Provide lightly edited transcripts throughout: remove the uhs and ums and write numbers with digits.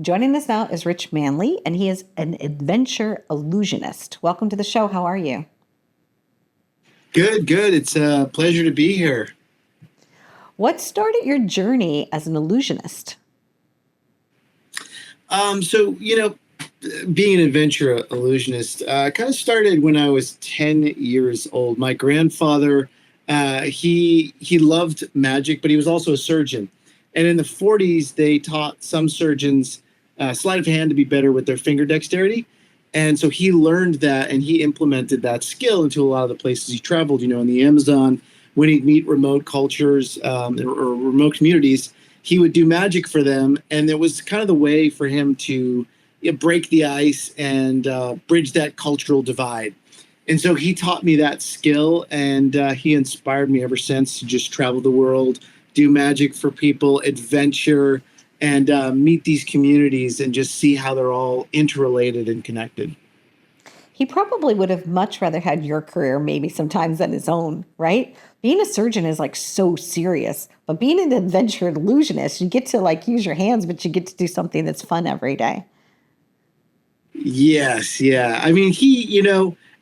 Joining us now is Rich Manley, and he is an adventure illusionist. Welcome to the show. How are you? Good, good. It's a pleasure to be here. What started your journey as an illusionist? So, being an adventure illusionist kind of started when I was 10 years old. My grandfather, he loved magic, but he was also a surgeon. And in the 40s, they taught some surgeons sleight of hand to be better with their finger dexterity. And so he learned that and he implemented that skill into a lot of the places he traveled, in the Amazon, when he'd meet remote cultures or remote communities, he would do magic for them. And it was kind of the way for him to break the ice and bridge that cultural divide. And so he taught me that skill, and he inspired me ever since to just travel the world, do magic for people, adventure, and meet these communities and just see how they're all interrelated and connected. He probably would have much rather had your career maybe sometimes than his own, right? Being a surgeon is like so serious, but being an adventure illusionist, you get to like use your hands, but you get to do something that's fun every day. Yes, yeah. I mean,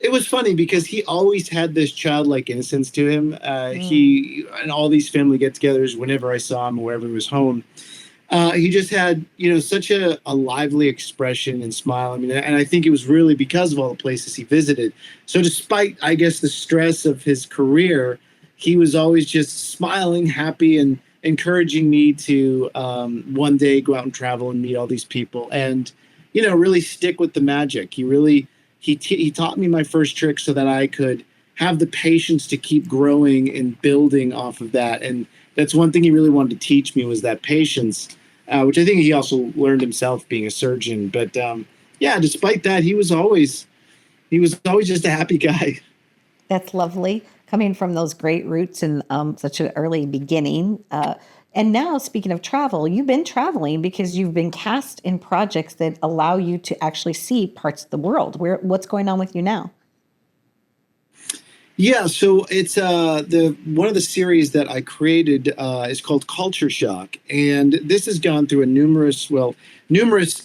it was funny because he always had this childlike innocence to him. Mm. He and all these family get-togethers, whenever I saw him, wherever he was home, he just had, such a lively expression and smile. I mean, and I think it was really because of all the places he visited. So despite, I guess, the stress of his career, he was always just smiling, happy, and encouraging me to one day go out and travel and meet all these people and, really stick with the magic. He taught me my first trick so that I could have the patience to keep growing and building off of that. And that's one thing he really wanted to teach me was that patience, which I think he also learned himself being a surgeon. But yeah, despite that, he was always just a happy guy. That's lovely. Coming from those great roots and such an early beginning. And now, speaking of travel, you've been traveling because you've been cast in projects that allow you to actually see parts of the world. What's going on with you now? Yeah, so it's the one of the series that I created is called Culture Shock, and this has gone through numerous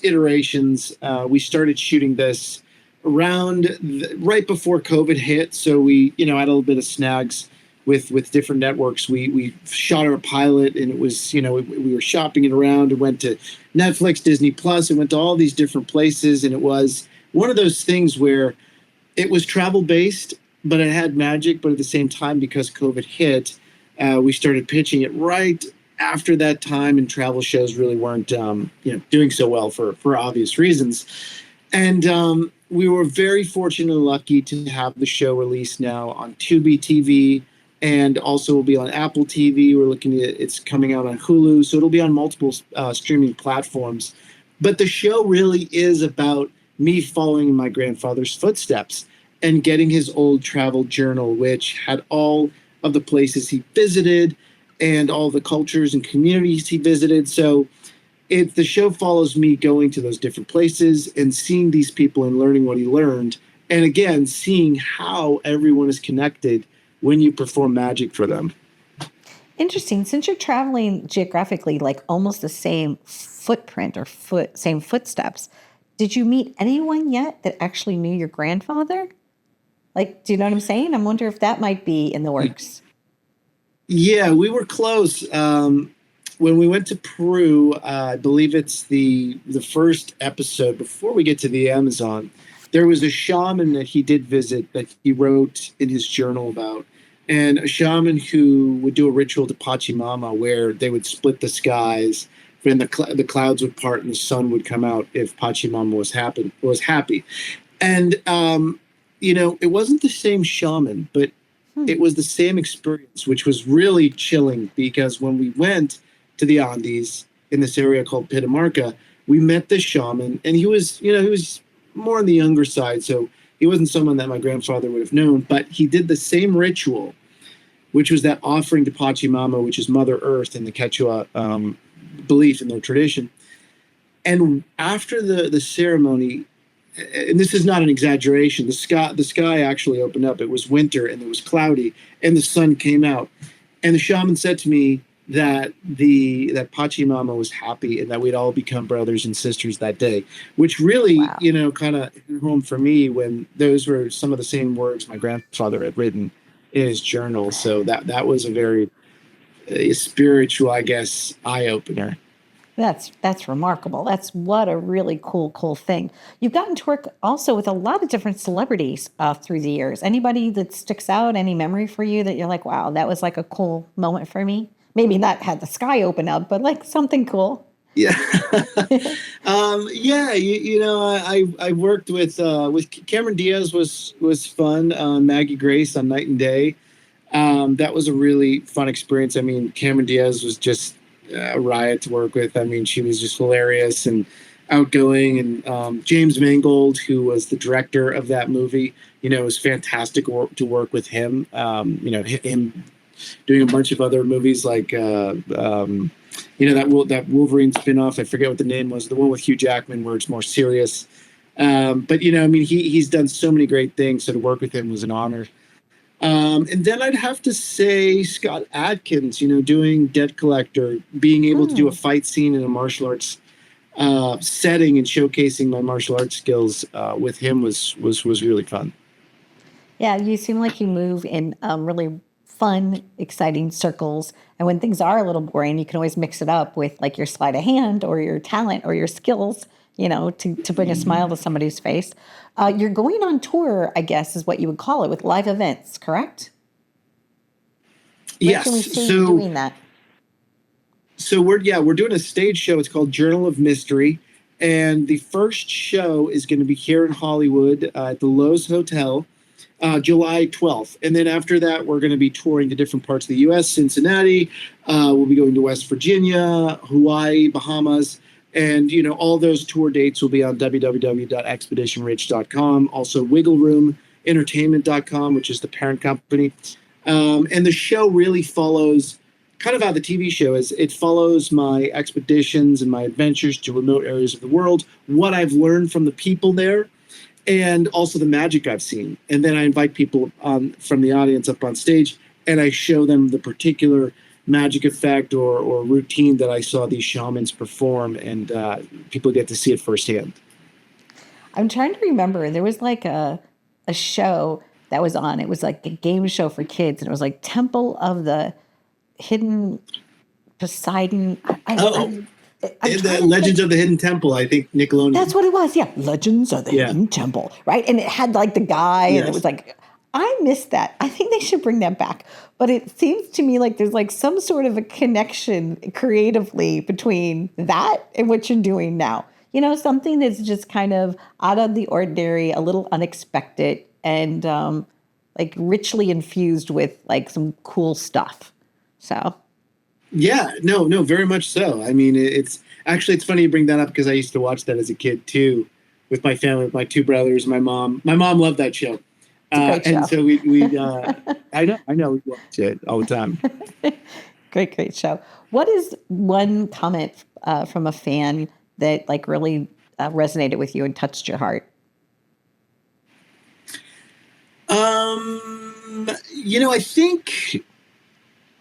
iterations. We started shooting this right before COVID hit, so we had a little bit of snags with different networks. We shot our pilot, and it was we were shopping it around. It went to Netflix, Disney Plus, it went to all these different places, and it was one of those things where it was travel based, but it had magic. But at the same time, because COVID hit, we started pitching it right after that time, and travel shows really weren't doing so well for obvious reasons. And we were very fortunate and lucky to have the show released now on Tubi TV, and also will be on Apple TV. We're looking at it's coming out on Hulu, so it'll be on multiple streaming platforms. But the show really is about me following in my grandfather's footsteps and getting his old travel journal, which had all of the places he visited and all the cultures and communities he visited. So the show follows me going to those different places and seeing these people and learning what he learned. And again, seeing how everyone is connected when you perform magic for them. Interesting. Since you're traveling geographically, like almost the same footprint or same footsteps, did you meet anyone yet that actually knew your grandfather? Like, do you know what I'm saying? I wonder if that might be in the works. Yeah, we were close. When we went to Peru, I believe it's the first episode before we get to the Amazon. There was a shaman that he did visit that he wrote in his journal about, and a shaman who would do a ritual to Pachamama where they would split the skies, and the clouds would part and the sun would come out if Pachamama was happy. And it wasn't the same shaman, but Hmm. it was the same experience, which was really chilling because when we went to the Andes in this area called Pitamarca, we met this shaman, and he was more on the younger side, so he wasn't someone that my grandfather would have known, but he did the same ritual, which was that offering to Pachamama, which is Mother Earth in the Quechua belief in their tradition. And after the ceremony, and this is not an exaggeration, the sky actually opened up. It was winter and it was cloudy, and the sun came out. And the shaman said to me, that Pachamama was happy and that we'd all become brothers and sisters that day, which really, Wow. kind of hit home for me when those were some of the same words my grandfather had written in his journal. So that was a very spiritual, I guess, eye opener. That's remarkable. That's what a really cool thing. You've gotten to work also with a lot of different celebrities through the years. Anybody that sticks out, any memory for you that you're like, wow, that was like a cool moment for me? Maybe not had the sky open up, but like something cool. Yeah. Yeah, I worked with Cameron Diaz was fun. Maggie Grace on Night and Day. That was a really fun experience. I mean, Cameron Diaz was just a riot to work with. I mean, she was just hilarious and outgoing. And James Mangold, who was the director of that movie, it was fantastic to work with him. Him doing a bunch of other movies like that Wolverine spinoff. I forget what the name was. The one with Hugh Jackman, where it's more serious. But I mean, he's done so many great things. So to work with him was an honor. And then I'd have to say Scott Adkins, doing Debt Collector, being able to do a fight scene in a martial arts setting and showcasing my martial arts skills with him was really fun. Yeah, you seem like you move in really fun, exciting circles. And when things are a little boring, you can always mix it up with like your sleight of hand or your talent or your skills, to bring a smile to somebody's face. You're going on tour, I guess, is what you would call it, with live events, correct? Where Yes. can we see you doing that? So we're doing a stage show. It's called Journal of Mystery, and the first show is going to be here in Hollywood at the Lowe's Hotel, July 12th. And then after that, we're going to be touring to different parts of the U.S. Cincinnati. We'll be going to West Virginia, Hawaii, Bahamas. And, all those tour dates will be on www.expeditionrich.com. Also, WiggleRoomEntertainment.com, which is the parent company. And the show really follows kind of how the TV show is. It follows my expeditions and my adventures to remote areas of the world, what I've learned from the people there, and also the magic I've seen. And then I invite people from the audience up on stage, and I show them the particular magic effect or routine that I saw these shamans perform, and people get to see it firsthand. I'm trying to remember. There was like a show that was on. It was like a game show for kids, and it was like Temple of the Hidden Poseidon. The Legends of the Hidden Temple, I think Nickelodeon. That's what it was. Yeah, Legends of the Hidden Temple, right? And it had like the guy, and it was like, I missed that. I think they should bring that back. But it seems to me like there's like some sort of a connection creatively between that and what you're doing now. Something that's just kind of out of the ordinary, a little unexpected, and like richly infused with like some cool stuff. So. Yeah, no, very much so. I mean, it's funny you bring that up because I used to watch that as a kid too, with my family, with my two brothers, my mom. My mom loved that show. And so we I know we watch it all the time. Great show. What is one comment from a fan that like really resonated with you and touched your heart? I think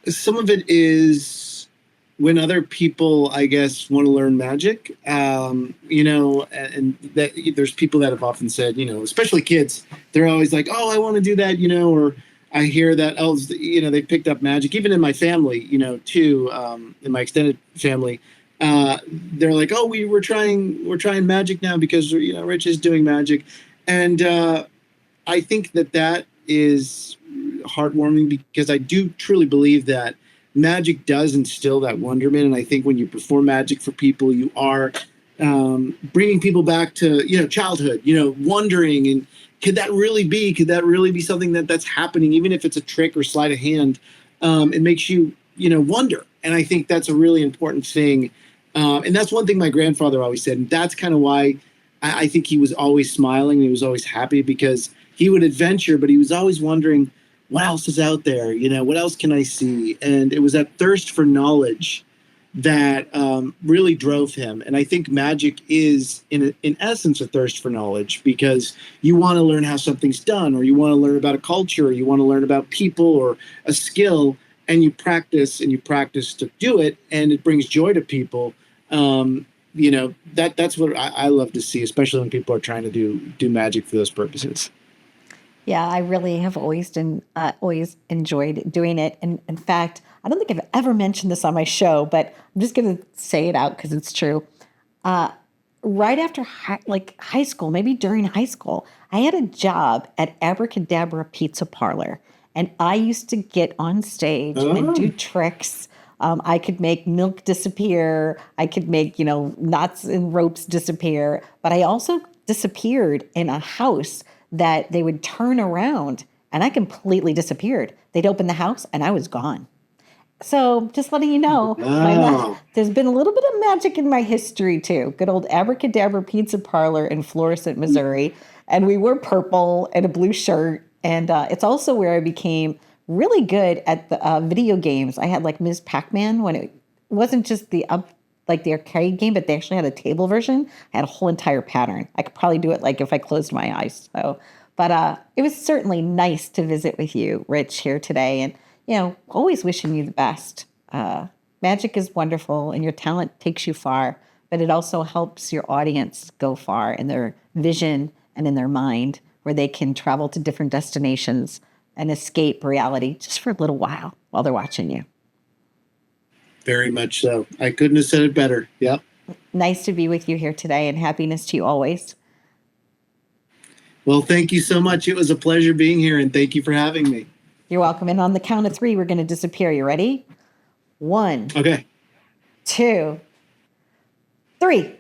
some of it is when other people, I guess, want to learn magic, and that there's people that have often said, especially kids, they're always like, oh, I want to do that, or I hear that, they picked up magic, even in my family, too, in my extended family. They're like, oh, we're trying magic now because, Rich is doing magic. And I think that is heartwarming because I do truly believe that magic does instill that wonderment. And I think when you perform magic for people, you are bringing people back to, childhood, wondering, and could that really be something that's happening, even if it's a trick or sleight of hand? It makes you, wonder. And I think that's a really important thing. And that's one thing my grandfather always said. And that's kind of why I think he was always smiling and he was always happy, because he would adventure, but he was always wondering, what else is out there? What else can I see? And it was that thirst for knowledge that really drove him. And I think magic is, in essence, a thirst for knowledge, because you want to learn how something's done, or you want to learn about a culture, or you want to learn about people or a skill. and you practice to do it, and it brings joy to people. That's what I love to see, especially when people are trying to do magic for those purposes. Yeah, I really have always enjoyed doing it. And in fact, I don't think I've ever mentioned this on my show, but I'm just going to say it out because it's true. Right after high school, maybe during high school, I had a job at Abracadabra Pizza Parlor, and I used to get on stage and do tricks. I could make milk disappear. I could make, knots and ropes disappear. But I also disappeared in a house that they would turn around, and I completely disappeared. They'd open the house and I was gone. So just letting you know, there's been a little bit of magic in my history too. Good old Abracadabra Pizza Parlor in Florissant, Missouri. And we wore purple and a blue shirt. And it's also where I became really good at the video games. I had like Ms. Pac-Man when it wasn't just the arcade game, but they actually had a table version. I had a whole entire pattern. I could probably do it like if I closed my eyes. So, but it was certainly nice to visit with you, Rich, here today. And, always wishing you the best. Magic is wonderful and your talent takes you far, but it also helps your audience go far in their vision and in their mind, where they can travel to different destinations and escape reality just for a little while they're watching you. Very much so. I couldn't have said it better. Yep. Nice to be with you here today, and happiness to you always. Well, thank you so much. It was a pleasure being here, and thank you for having me. You're welcome. And on the count of 3, we're going to disappear. You ready? 1. Okay. 2. 3.